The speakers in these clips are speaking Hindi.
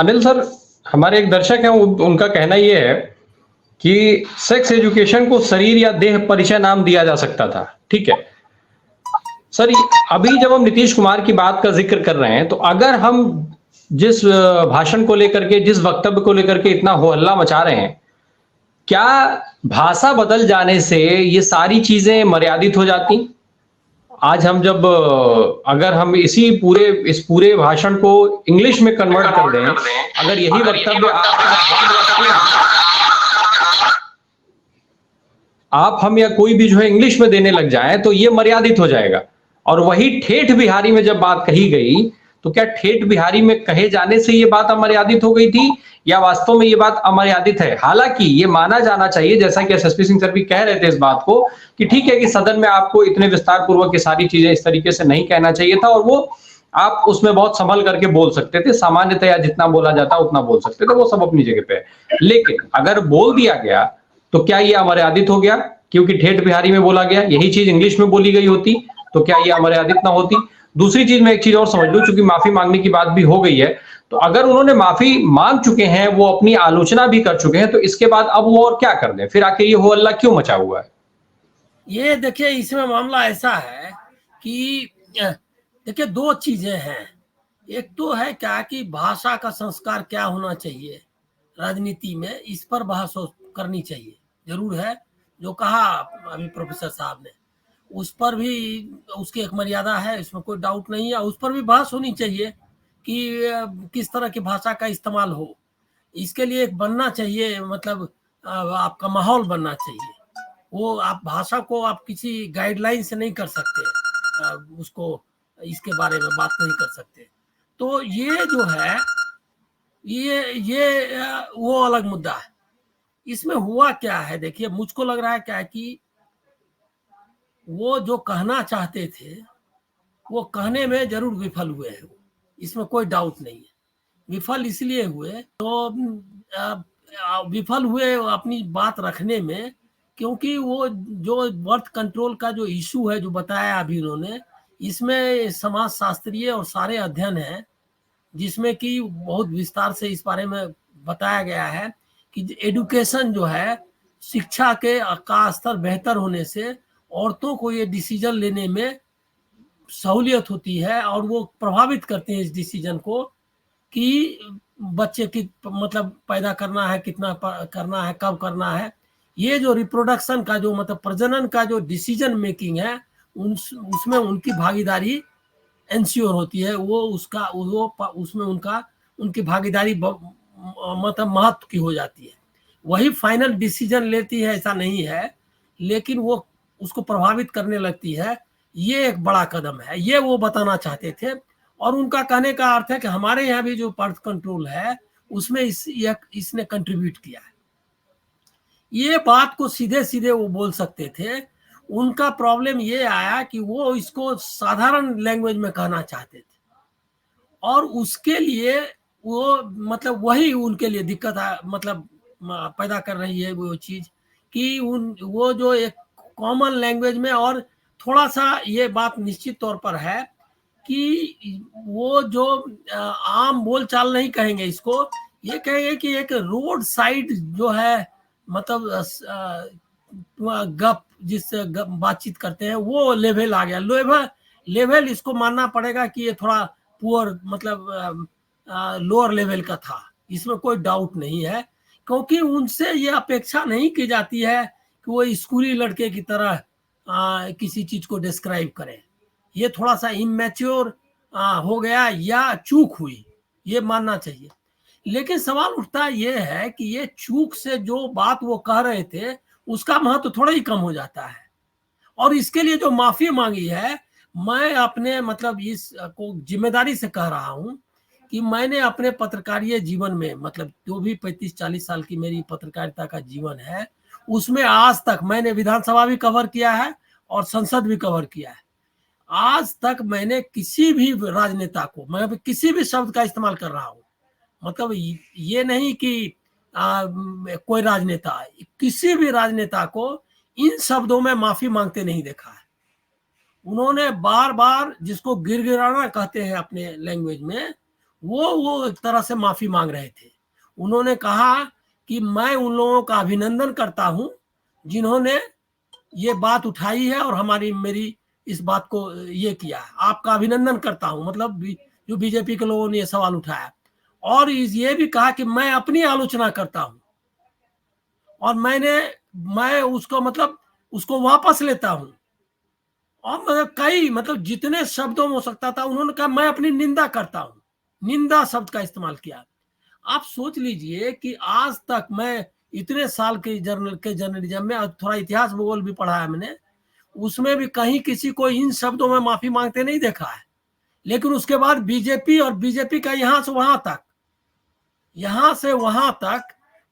अनिल सर, हमारे एक दर्शक हैं, उनका कहना ये है कि सेक्स एजुकेशन को शरीर या देह परिचय नाम दिया जा सकता था। ठीक है सर, अभी जब हम नीतीश कुमार की बात का जिक्र कर रहे हैं, तो अगर हम जिस भाषण को लेकर के, जिस वक्तव्य को लेकर के इतना हो हल्ला मचा रहे हैं, क्या भाषा बदल जाने से ये सारी चीजें मर्यादित हो जाती? आज हम जब अगर हम इस पूरे भाषण को इंग्लिश में कन्वर्ट कर दें, अगर यही वक्तव्य आप हम या कोई भी जो है इंग्लिश में देने लग जाए, तो ये मर्यादित हो जाएगा। और वही ठेठ बिहारी में जब बात कही गई, तो क्या ठेठ बिहारी में कहे जाने से ये बात अमर्यादित हो गई थी, या वास्तव में ये बात अमर्यादित है? हालांकि ये माना जाना चाहिए, जैसा कि एसएसपी सिंह सर भी कह रहे थे इस बात को, कि ठीक है कि सदन में आपको इतने विस्तार पूर्वक ये सारी चीजें इस तरीके से नहीं कहना चाहिए था, और वो आप उसमें बहुत संभल करके बोल सकते थे, सामान्यतया जितना बोला जाता उतना बोल सकते थे, वो सब अपनी जगह पे है। लेकिन अगर बोल दिया गया, तो क्या ये अमर्यादित हो गया? क्योंकि ठेठ बिहारी में बोला गया, यही चीज इंग्लिश में बोली गई होती तो क्या ये अमर्यादित ना होती? दूसरी चीज, मैं एक चीज और समझ लूं, चूंकि माफी मांगने की बात भी हो गई है, तो अगर उन्होंने माफी मांग चुके हैं, वो अपनी आलोचना भी कर चुके हैं, तो इसके बाद अब वो और क्या कर दें? फिर आके ये हो हल्ला क्यों मचा हुआ है? ये देखिए, इसमें मामला ऐसा है कि देखिए, दो चीजें हैं। एक तो है क्या कि भाषा का संस्कार क्या होना चाहिए राजनीति में, इस पर बहस करनी चाहिए, जरूर है। जो कहा अभी प्रोफेसर साहब ने, उस पर भी उसकी एक मर्यादा है, इसमें कोई डाउट नहीं है। उस पर भी बहस होनी चाहिए कि किस तरह की भाषा का इस्तेमाल हो। इसके लिए एक बनना चाहिए, मतलब आपका माहौल बनना चाहिए। वो आप भाषा को आप किसी गाइडलाइन से नहीं कर सकते, उसको इसके बारे में बात नहीं कर सकते। तो ये जो है, ये वो अलग मुद्दा है। इसमें हुआ क्या है, देखिए, मुझको लग रहा है क्या कि वो जो कहना चाहते थे वो कहने में जरूर विफल हुए हैं, इसमें कोई डाउट नहीं है। विफल इसलिए हुए, तो विफल हुए अपनी बात रखने में, क्योंकि वो जो बर्थ कंट्रोल का जो इशू है, जो बताया अभी उन्होंने, इसमें समाज शास्त्रीय और सारे अध्ययन हैं, जिसमें कि बहुत विस्तार से इस बारे में बताया गया है कि एडुकेशन जो है, शिक्षा के का स्तर बेहतर होने से औरतों को ये डिसीजन लेने में सहूलियत होती है, और वो प्रभावित करते हैं इस डिसीजन को कि बच्चे की मतलब पैदा करना है, कितना करना है, कब करना है। ये जो रिप्रोडक्शन का जो मतलब प्रजनन का जो डिसीजन मेकिंग है, उसमें उनकी भागीदारी एंश्योर होती है। वो उसमें उनकी भागीदारी मतलब महत्व की हो जाती है। वही फाइनल डिसीजन लेती है ऐसा नहीं है, लेकिन वो उसको प्रभावित करने लगती है। ये एक बड़ा कदम है, ये वो बताना चाहते थे। और उनका कहने का अर्थ है कि हमारे यहाँ भी जो बर्थ कंट्रोल है, उसमें इसने कंट्रीब्यूट किया है। ये बात को सीधे सीधे वो बोल सकते थे। उनका प्रॉब्लम ये आया कि वो इसको साधारण लैंग्वेज में कहना चाहते थे, और उसके लिए वो मतलब वही उनके लिए दिक्कत मतलब पैदा कर रही है वो चीज कि वो जो एक कॉमन लैंग्वेज में, और थोड़ा सा ये बात निश्चित तौर पर है कि वो जो आम बोलचाल नहीं कहेंगे इसको, ये कहेंगे कि एक रोड साइड जो है, मतलब गप जिससे बातचीत करते हैं, वो लेवल आ गया। लेवल इसको मानना पड़ेगा कि ये थोड़ा पुअर, मतलब लोअर लेवल का था, इसमें कोई डाउट नहीं है। क्योंकि उनसे ये अपेक्षा नहीं की जाती है कि वो स्कूली लड़के की तरह किसी चीज को डिस्क्राइब करें। ये थोड़ा सा इमेच्योर हो गया या चूक हुई, ये मानना चाहिए। लेकिन सवाल उठता ये है कि ये चूक से जो बात वो कह रहे थे, उसका महत्व थोड़ा ही कम हो जाता है। और इसके लिए जो माफी मांगी है, मैं अपने मतलब इस को जिम्मेदारी से कह रहा हूं कि मैंने अपने पत्रकारीय जीवन में, मतलब जो भी 35-40 साल की मेरी पत्रकारिता का जीवन है, उसमें आज तक मैंने विधानसभा भी कवर किया है और संसद भी कवर किया है। आज तक मैंने किसी भी राजनेता को, मैं किसी भी शब्द का इस्तेमाल कर रहा हूं, मतलब ये नहीं कि कोई राजनेता, किसी भी राजनेता को इन शब्दों में माफी मांगते नहीं देखा है। उन्होंने बार बार, जिसको गिड़गिड़ाना कहते हैं अपने लैंग्वेज में, वो एक तरह से माफी मांग रहे थे। उन्होंने कहा कि मैं उन लोगों का अभिनंदन करता हूं जिन्होंने ये बात उठाई है और मेरी इस बात को ये किया है, आपका अभिनंदन करता हूं, मतलब जो बीजेपी के लोगों ने ये सवाल उठाया। और ये भी कहा कि मैं अपनी आलोचना करता हूं और मैं उसको मतलब उसको वापस लेता हूं। और मतलब कई मतलब जितने शब्दों में हो सकता था उन्होंने कहा मैं अपनी निंदा करता हूं, निंदा शब्द का इस्तेमाल किया। आप सोच लीजिए कि आज तक मैं इतने साल के जर्नलिज्म में, थोड़ा इतिहास भूगोल भी पढ़ा है मैंने, उसमें भी कहीं किसी को इन शब्दों में माफी मांगते नहीं देखा है। लेकिन उसके बाद बीजेपी और बीजेपी का यहां से वहां तक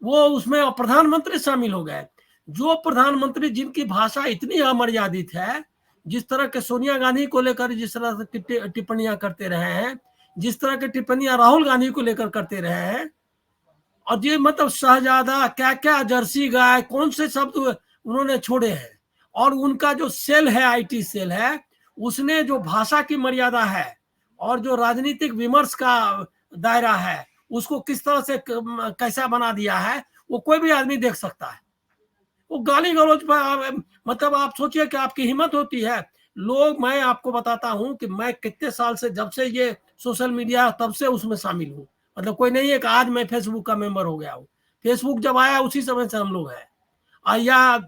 वो उसमें प्रधानमंत्री शामिल हो गए। जो प्रधानमंत्री जिनकी भाषा इतनी अमर्यादित है, जिस तरह के सोनिया गांधी को लेकर जिस तरह से टिप्पणियां करते रहे हैं, जिस तरह की टिप्पणियां राहुल गांधी को लेकर करते रहे हैं, और ये मतलब शहजादा क्या क्या जर्सी गाय कौन से शब्द उन्होंने छोड़े हैं। और उनका जो सेल है, आईटी सेल है, उसने जो भाषा की मर्यादा है और जो राजनीतिक विमर्श का दायरा है उसको किस तरह से कैसा बना दिया है, वो कोई भी आदमी देख सकता है। वो गाली गलौज पर मतलब आप सोचिए कि आपकी हिम्मत होती है। लोग, मैं आपको बताता हूं कि मैं कितने साल से, जब से ये सोशल मीडिया तब से उसमें शामिल हूं। मतलब कोई नहीं है कि आज मैं फेसबुक का मेंबर हो गया हूँ। फेसबुक जब आया उसी समय से हम लोग हैं, या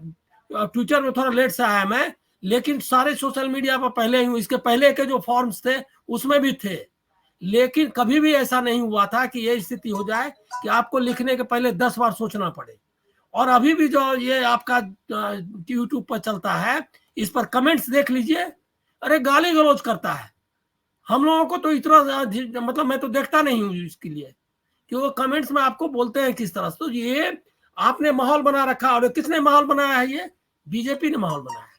ट्विटर में थोड़ा लेट से आया मैं, लेकिन सारे सोशल मीडिया पर पहले ही हूँ। इसके पहले के जो फॉर्म्स थे उसमें भी थे। लेकिन कभी भी ऐसा नहीं हुआ था कि ये स्थिति हो जाए कि आपको लिखने के पहले 10 बार सोचना पड़े। और अभी भी जो ये आपका यूट्यूब पर चलता है, इस पर कमेंट्स देख लीजिए, अरे गाली गलौज करता है। हम लोगों को तो इतना मतलब मैं तो देखता नहीं हूँ इसके लिए कि वो कमेंट्स में आपको बोलते हैं किस तरह से। तो ये आपने माहौल बना रखा, और किसने माहौल बनाया है? ये बीजेपी ने माहौल बनाया है।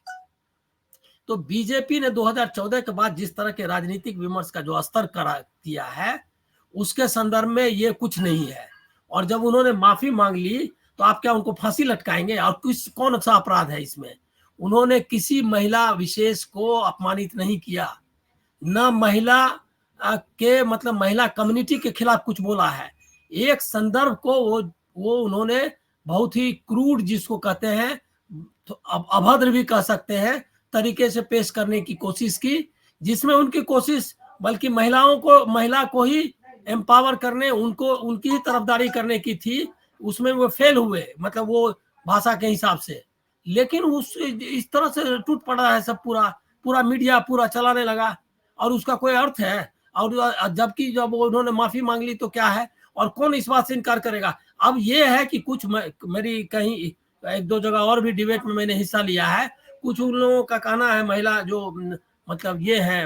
तो बीजेपी ने 2014 के बाद जिस तरह के राजनीतिक विमर्श का जो स्तर किया है, उसके संदर्भ में ये कुछ नहीं है। और जब उन्होंने माफी मांग ली तो आप क्या उनको फांसी लटकाएंगे? और कौन सा अपराध है इसमें? उन्होंने किसी महिला विशेष को अपमानित नहीं किया, न महिला के मतलब महिला कम्युनिटी के खिलाफ कुछ बोला है। एक संदर्भ को वो उन्होंने बहुत ही क्रूड, जिसको कहते हैं तो अभद्र भी कह सकते हैं, तरीके से पेश करने की कोशिश की, जिसमें उनकी कोशिश बल्कि महिला को ही एम्पावर करने, उनको उनकी ही तरफदारी करने की थी। उसमें वो फेल हुए, मतलब वो भाषा के हिसाब से। लेकिन इस तरह से टूट पड़ा है सब, पूरा मीडिया पूरा चलाने लगा, और उसका कोई अर्थ है? और जबकि जब उन्होंने माफी मांग ली तो क्या है, और कौन इस बात से इनकार करेगा? अब ये है कि कुछ मेरी कहीं एक दो जगह और भी डिबेट में मैंने हिस्सा लिया है। कुछ उन लोगों का कहना है, महिला जो मतलब ये है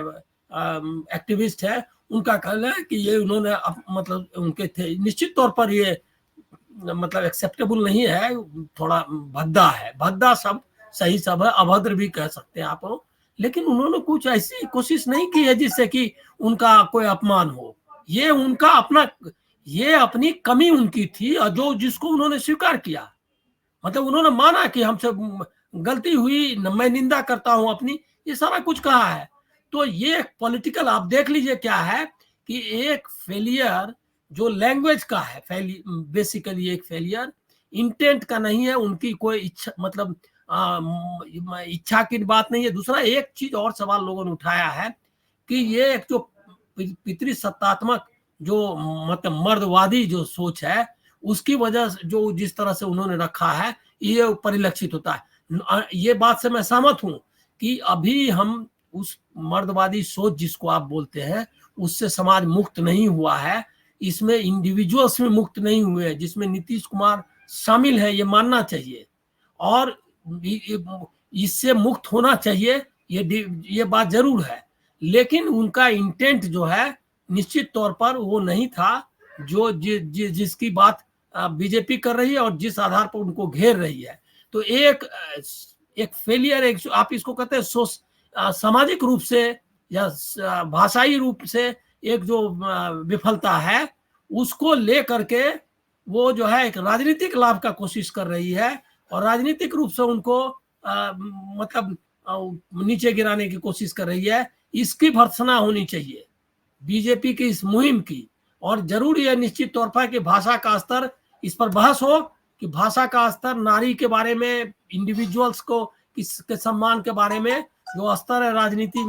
एक्टिविस्ट है, उनका कहना है कि ये उन्होंने मतलब उनके थे, निश्चित तौर पर ये मतलब एक्सेप्टेबल नहीं है, थोड़ा भद्दा है। भद्दा शब्द सही शब्द है, अभद्र भी कह सकते हैं आप लोग। लेकिन उन्होंने कुछ ऐसी कोशिश नहीं की है जिससे कि उनका कोई अपमान हो। ये उनका अपना, ये अपनी कमी उनकी थी, और जो जिसको उन्होंने स्वीकार किया। मतलब उन्होंने माना कि हमसे गलती हुई, मैं निंदा करता हूं अपनी, ये सारा कुछ कहा है। तो ये पॉलिटिकल, आप देख लीजिए क्या है कि एक फेलियर जो लैंग्वेज का है, बेसिकली एक फेलियर इंटेंट का नहीं है, उनकी कोई इच्छा मतलब इच्छा की बात नहीं है। दूसरा एक चीज और सवाल लोगों ने उठाया है कि ये एक जो पितृसत्तात्मक जो मतलब मर्दवादी जो सोच है, उसकी वजह से जो जिस तरह से उन्होंने रखा है, ये परिलक्षित होता है। ये बात से मैं सहमत हूं कि अभी हम उस मर्दवादी सोच जिसको आप बोलते हैं, उससे समाज मुक्त नहीं हुआ है। इसमें इंडिविजुअल्स में मुक्त नहीं हुए हैं, जिसमें नीतीश कुमार शामिल है, ये मानना चाहिए। और इससे मुक्त होना चाहिए, ये बात जरूर है। लेकिन उनका इंटेंट जो है निश्चित तौर पर वो नहीं था जो जिसकी बात बीजेपी कर रही है और जिस आधार पर उनको घेर रही है। तो एक फेलियर, एक आप इसको कहते हैं सामाजिक रूप से या भाषाई रूप से एक जो विफलता है, उसको ले करके वो जो है एक राजनीतिक लाभ का कोशिश कर रही है, और राजनीतिक रूप से उनको मतलब नीचे गिराने की कोशिश कर रही है। इसकी भर्त्सना होनी चाहिए बीजेपी की इस मुहिम की। और जरूर ये निश्चित तौर पर कि भाषा का स्तर, इस पर बहस हो कि भाषा का स्तर, नारी के बारे में, इंडिविजुअल्स को किसके सम्मान के बारे में जो स्तर है राजनीति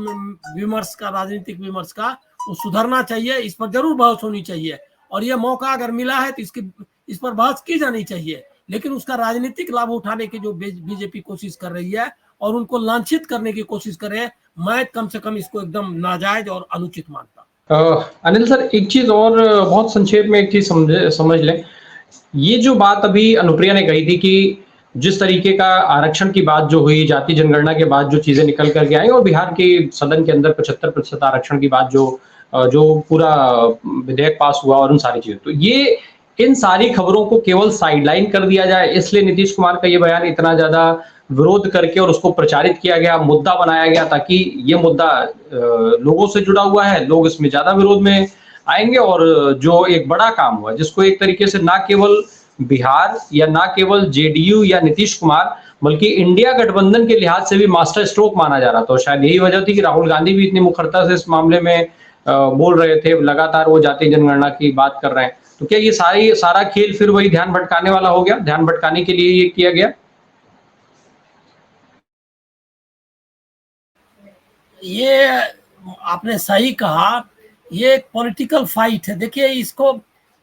विमर्श का, राजनीतिक विमर्श का, वो सुधरना चाहिए। इस पर जरूर बहस होनी चाहिए और ये मौका अगर मिला है तो इस पर बहस की जानी चाहिए। लेकिन उसका राजनीतिक लाभ उठाने की जो बीजेपी कोशिश कर रही है और उनको लांछित करने की कोशिश कर रहे हैं, मैं कम से कम इसको एकदम नाजायज और अनुचित मानता हूं। अनिल सर, एक चीज और बहुत संक्षेप में एक चीज समझ लें। ये जो बात अभी अनुप्रिया ने कही थी कि जिस तरीके का आरक्षण की बात जो हुई, जाति जनगणना के बाद जो चीजें निकल करके आई और बिहार के सदन के अंदर 75% आरक्षण की बात जो पूरा विधेयक पास हुआ और उन सारी चीजें, तो ये इन सारी खबरों को केवल साइडलाइन कर दिया जाए, इसलिए नीतीश कुमार का ये बयान इतना ज्यादा विरोध करके और उसको प्रचारित किया गया, मुद्दा बनाया गया, ताकि ये मुद्दा लोगों से जुड़ा हुआ है, लोग इसमें ज्यादा विरोध में आएंगे और जो एक बड़ा काम हुआ जिसको एक तरीके से ना केवल बिहार या ना केवल जेडीयू या नीतीश कुमार बल्कि इंडिया गठबंधन के लिहाज से भी मास्टर स्ट्रोक माना जा रहा था। शायद यही वजह थी कि राहुल गांधी भी इतनी मुखरता से इस मामले में बोल रहे थे, लगातार वो जातीय जनगणना की बात कर रहे हैं। तो क्या ये सारा खेल फिर वही ध्यान भटकाने वाला हो गया, ध्यान भटकाने के लिए ये किया गया? ये आपने सही कहा, ये एक पॉलिटिकल फाइट है। देखिए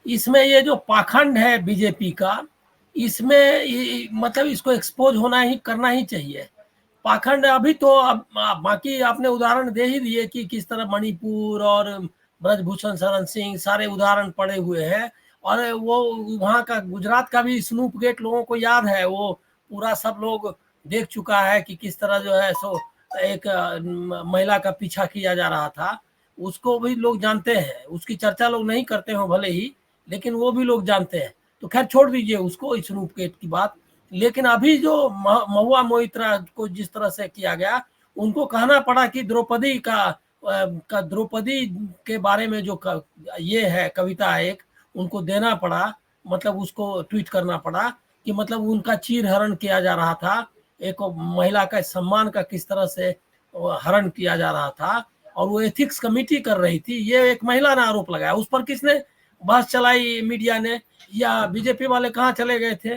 इसमें ये जो पाखंड है बीजेपी का, इसमें मतलब इसको एक्सपोज करना ही चाहिए। पाखंड अभी तो अब बाकी आपने उदाहरण दे ही दिए कि किस तरह मणिपुर और ब्रजभूषण शरण सिंह सारे उदाहरण पड़े हुए हैं। और वो वहाँ का गुजरात का भी स्नूप गेट लोगों को याद है, वो पूरा सब लोग देख चुका है कि किस तरह जो है सो एक महिला का पीछा किया जा रहा था। उसको भी लोग जानते हैं, उसकी चर्चा लोग नहीं करते हो भले ही, लेकिन वो भी लोग जानते हैं। तो खैर छोड़ दीजिए उसको, स्नूप गेट की बात। लेकिन अभी जो महुआ मोइत्रा को जिस तरह से किया गया, उनको कहना पड़ा कि द्रौपदी द्रौपदी के बारे में जो ये है कविता है एक, उनको देना पड़ा, मतलब उसको ट्वीट करना पड़ा कि मतलब उनका चीर हरण किया जा रहा था, एक महिला का सम्मान का किस तरह से हरण किया जा रहा था, और वो एथिक्स कमेटी कर रही थी। ये एक महिला ने आरोप लगाया, उस पर किसने बहस चलाई? मीडिया ने या बीजेपी वाले कहाँ चले गए थे?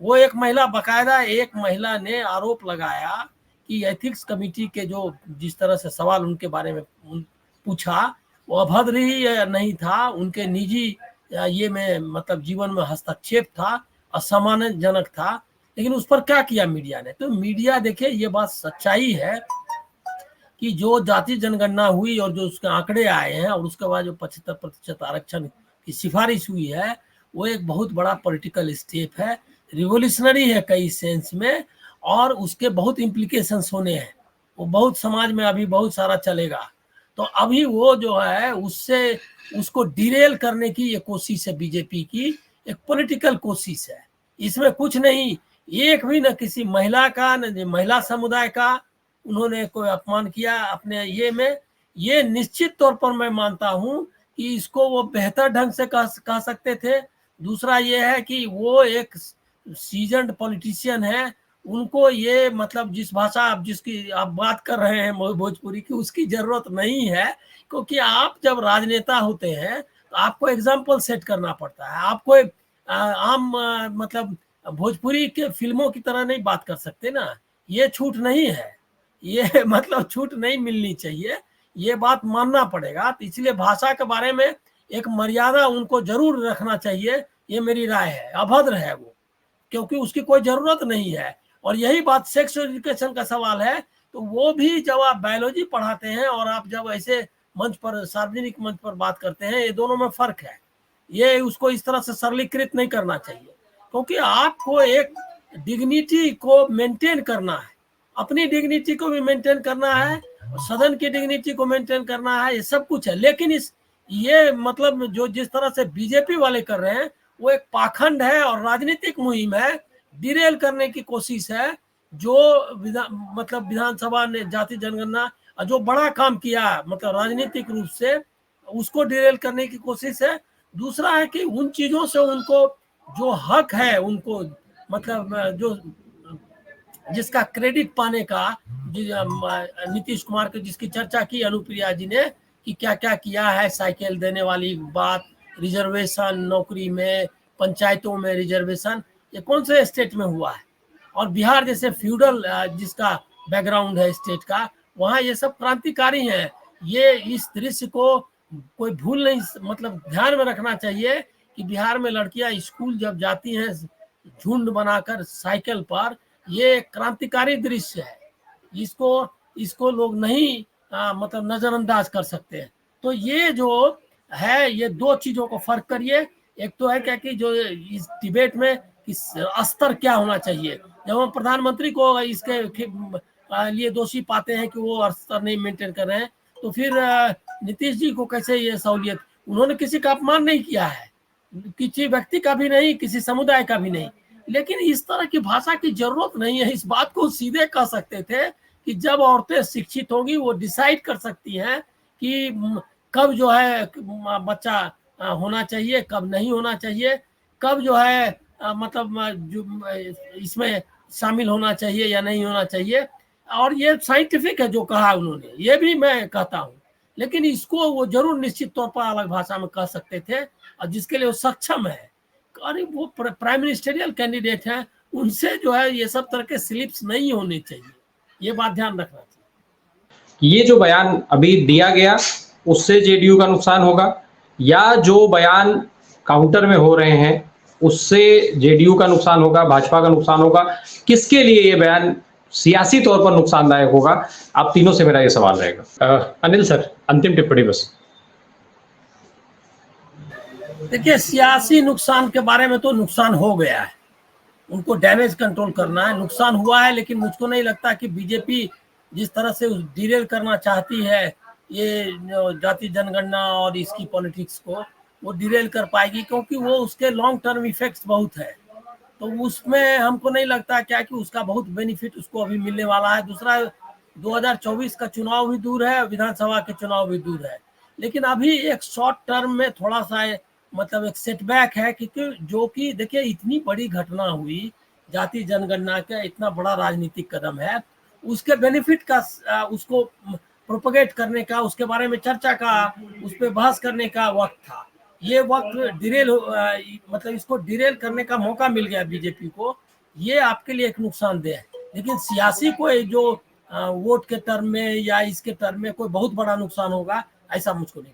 वो एक महिला, बकायदा एक महिला ने आरोप लगाया कि एथिक्स कमेटी के जो जिस तरह से सवाल उनके बारे में पूछा, वो अभद्र ही नहीं था, उनके निजी ये में मतलब जीवन में हस्तक्षेप था, असम्मानजनक था। लेकिन उस पर क्या किया मीडिया ने? तो मीडिया, देखिए ये बात सच्चाई है कि जो जाति जनगणना हुई और जो उसके आंकड़े आए हैं और उसके बाद जो 75% आरक्षण की सिफारिश हुई है, वो एक बहुत बड़ा पॉलिटिकल स्टेप है, रिवोल्यूशनरी है कई सेंस में, और उसके बहुत इम्प्लीकेशंस होने हैं। वो बहुत समाज में अभी बहुत सारा चलेगा। तो अभी वो जो है उसको डिरेल करने की ये कोशिश है बीजेपी की, एक पॉलिटिकल कोशिश है। इसमें कुछ नहीं, एक भी न किसी महिला का, न महिला समुदाय का उन्होंने कोई अपमान किया अपने ये में। ये निश्चित तौर पर मैं मानता हूं कि इसको वो बेहतर ढंग से कह सकते थे। दूसरा ये है कि वो एक सीजन्ड पॉलिटिशियन है, उनको ये मतलब जिस भाषा आप जिसकी आप बात कर रहे हैं भोजपुरी की, उसकी जरूरत नहीं है। क्योंकि आप जब राजनेता होते हैं तो आपको एग्जाम्पल सेट करना पड़ता है। आपको आम मतलब भोजपुरी के फिल्मों की तरह नहीं बात कर सकते ना, ये छूट नहीं है, ये मतलब छूट नहीं मिलनी चाहिए, ये बात मानना पड़ेगा। तो इसलिए भाषा के बारे में एक मर्यादा उनको जरूर रखना चाहिए, ये मेरी राय है। अभद्र है वो, क्योंकि उसकी कोई जरूरत नहीं है। और यही बात सेक्स एजुकेशन का सवाल है, तो वो भी जब आप बायोलॉजी पढ़ाते हैं और आप जब ऐसे मंच पर, सार्वजनिक मंच पर बात करते हैं, ये दोनों में फर्क है। ये उसको इस तरह से सरलीकृत नहीं करना चाहिए, क्योंकि आपको एक डिग्निटी को मेंटेन करना है, अपनी डिग्निटी को भी मेंटेन करना है, सदन की डिग्निटी को मेंटेन करना है, ये सब कुछ है। लेकिन ये मतलब जो जिस तरह से बीजेपी वाले कर रहे हैं, वो एक पाखंड है और राजनीतिक मुहिम है, डिरेल करने की कोशिश है। जो मतलब विधानसभा ने जाति जनगणना जो बड़ा काम किया मतलब राजनीतिक रूप से, उसको डिरेल करने की कोशिश है। दूसरा है कि उन चीजों से उनको जो हक है, उनको मतलब जो जिसका क्रेडिट पाने का नीतीश कुमार के जिसकी चर्चा की अनुप्रिया जी ने, कि क्या क्या किया है, साइकिल देने वाली बात, रिजर्वेशन नौकरी में, पंचायतों में रिजर्वेशन, ये कौन से स्टेट में हुआ है? और बिहार जैसे फ्यूडल जिसका बैकग्राउंड है स्टेट का, वहाँ ये सब क्रांतिकारी हैं। ये इस दृश्य को कोई भूल नहीं, मतलब ध्यान में रखना चाहिए कि बिहार में लड़कियां स्कूल जब जाती हैं झुंड बनाकर साइकिल पर, ये क्रांतिकारी दृश्य है। इसको इसको लोग नहीं मतलब नजरअंदाज कर सकते हैं। तो ये जो है, ये दो चीजों को फर्क करिए। एक तो है क्या कि जो इस डिबेट में कि स्तर क्या होना चाहिए, जब हम प्रधानमंत्री को इसके लिए दोषी पाते हैं कि वो स्तर नहीं मेंटेन कर रहे हैं, तो फिर नीतीश जी को कैसे ये सहूलियत? उन्होंने किसी का अपमान नहीं किया है, किसी व्यक्ति का भी नहीं, किसी समुदाय का भी नहीं, लेकिन इस तरह की भाषा की जरूरत नहीं है। इस बात को सीधे कह सकते थे कि जब औरतें शिक्षित होंगी वो डिसाइड कर सकती हैं कि कब जो है बच्चा होना चाहिए, कब नहीं होना चाहिए, कब जो है मतलब जो इसमें शामिल होना चाहिए या नहीं होना चाहिए। और ये साइंटिफिक है जो कहा उन्होंने, ये भी मैं कहता हूँ, लेकिन इसको वो जरूर निश्चित तौर पर अलग भाषा में कह सकते थे, और जिसके लिए वो सक्षम है। अरे वो प्राइम मिनिस्टरियल कैंडिडेट हैं, उनसे जो है ये सब तरह के स्लिप्स नहीं होने चाहिए, ये बात ध्यान रखना चाहिए। ये जो बयान अभी दिया गया उससे जेडीयू का नुकसान होगा, या जो बयान काउंटर में हो रहे हैं उससे जेडीयू का नुकसान होगा, भाजपा का नुकसान होगा? किसके लिए ये बयान सियासी तौर पर नुकसानदायक होगा? आप तीनों से मेरा ये सवाल रहेगा। अनिल सर, अंतिम टिप्पणी बस। देखिए, सियासी नुकसान के बारे में तो नुकसान हो गया है, उनको डैमेज कंट्रोल करना है, नुकसान हुआ है, लेकिन मुझको नहीं लगता कि बीजेपी जिस तरह से डिरेल करना चाहती है ये जाति जनगणना और इसकी पॉलिटिक्स को, वो डिरेल कर पाएगी, क्योंकि वो उसके लॉन्ग टर्म इफेक्ट्स बहुत है। तो उसमें हमको नहीं लगता क्या कि उसका बहुत बेनिफिट उसको अभी मिलने वाला है। दूसरा, 2024 का चुनाव भी दूर है, विधानसभा के चुनाव भी दूर है, लेकिन अभी एक शॉर्ट टर्म में थोड़ा सा मतलब एक सेटबैक है, क्योंकि जो कि देखिए इतनी बड़ी घटना हुई, जाति जनगणना का इतना बड़ा राजनीतिक कदम है, उसके बेनिफिट का उसको प्रोपगेट करने का, उसके बारे में चर्चा का, उस पर बहस करने का वक्त था। ये वक्त डिरेल मतलब इसको डिरेल करने का मौका मिल गया बीजेपी को, ये आपके लिए एक नुकसानदेह है। लेकिन सियासी कोई जो वोट के टर्म में या इसके टर्म में कोई बहुत बड़ा नुकसान होगा, ऐसा मुझको नहीं